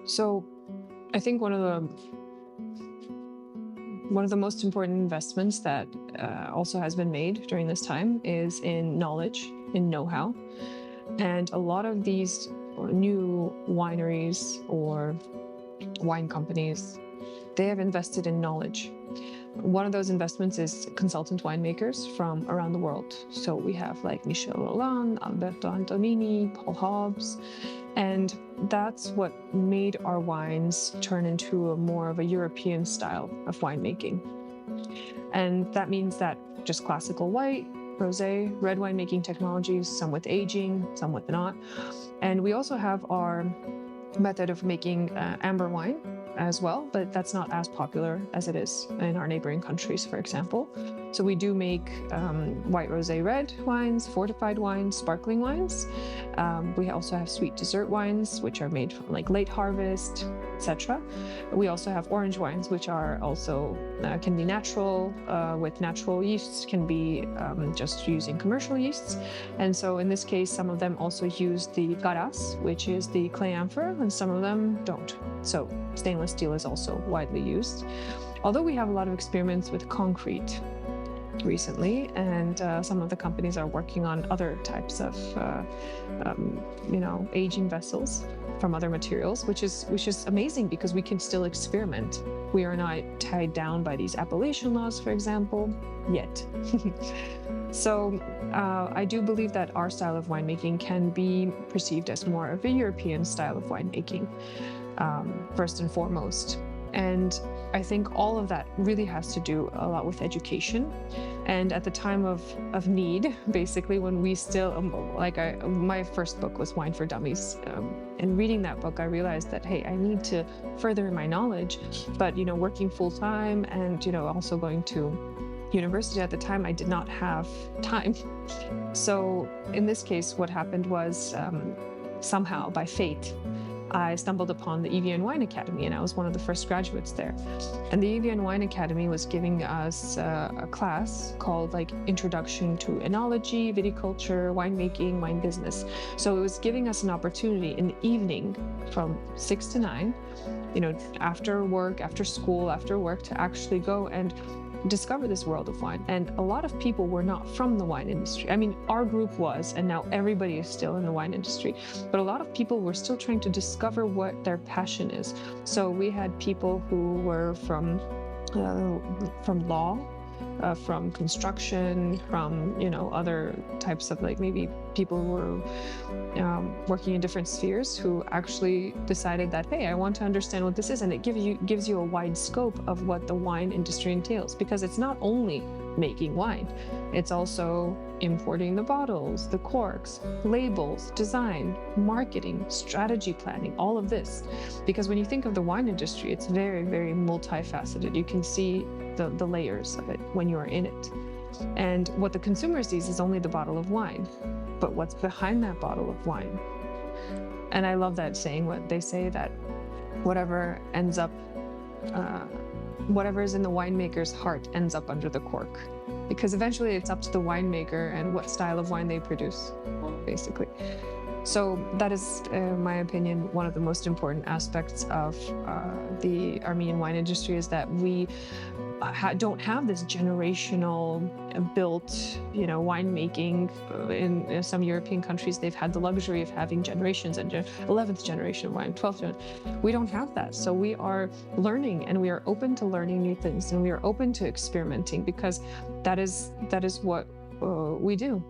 So I think one of the most important investments that also has been made during this time is in knowledge, in know-how. And a lot of these new wineries or wine companies, they have invested in knowledge. One of those investments is consultant winemakers from around the world. So we have like Michel Rolland, Alberto Antonini, Paul Hobbs, and that's what made our wines turn into more of a European style of winemaking. And that means that just classical white, rosé, red winemaking technologies, some with aging, some with not. And we also have our method of making amber wine as well, but that's not as popular as it is in our neighboring countries, for example. So we do make white rosé red wines, fortified wines, sparkling wines. We also have sweet dessert wines, which are made from like late harvest, etc. We also have orange wines, which are also can be natural with natural yeasts, can be just using commercial yeasts. And so in this case, some of them also use the garas, which is the clay amphora, and some of them don't. So stainless steel is also widely used. Although we have a lot of experiments with concrete recently, and some of the companies are working on other types of aging vessels from other materials, which is amazing because we can still experiment. We are not tied down by these appellation laws, for example, yet. So I do believe that our style of winemaking can be perceived as more of a European style of winemaking, first and foremost. And I think all of that really has to do a lot with education. And at the time of need, basically, when we still, my first book was Wine for Dummies. And reading that book, I realized that, hey, I need to further my knowledge. But, working full time and, also going to university at the time, I did not have time. So in this case, what happened was somehow by fate, I stumbled upon the InVino Wine Academy, and I was one of the first graduates there. And the InVino Wine Academy was giving us a class called Introduction to Enology, Viticulture, Winemaking, Wine Business. So it was giving us an opportunity in the evening from 6 to 9, after work, after school, after work, to actually go and discover this world of wine. And a lot of people were not from the wine industry. I mean, our group was, and now everybody is still in the wine industry, but a lot of people were still trying to discover what their passion is. So we had people who were from law, from construction, from other types of maybe people who were working in different spheres, who actually decided that, hey, I want to understand what this is, and it gives you a wide scope of what the wine industry entails, because it's not only making wine, it's also importing the bottles, the corks, labels, design, marketing, strategy planning, all of this. Because when you think of the wine industry, it's very, very multifaceted. You can see the layers of it when you are in it. And what the consumer sees is only the bottle of wine, but what's behind that bottle of wine. And I love that saying, what they say, that whatever is in the winemaker's heart ends up under the cork, because eventually it's up to the winemaker and what style of wine they produce, basically. So that is, in my opinion, one of the most important aspects of the Armenian wine industry, is that we don't have this generational built, winemaking. In some European countries, they've had the luxury of having generations and 11th generation wine, 12th generation. We don't have that. So we are learning, and we are open to learning new things, and we are open to experimenting, because that is what we do.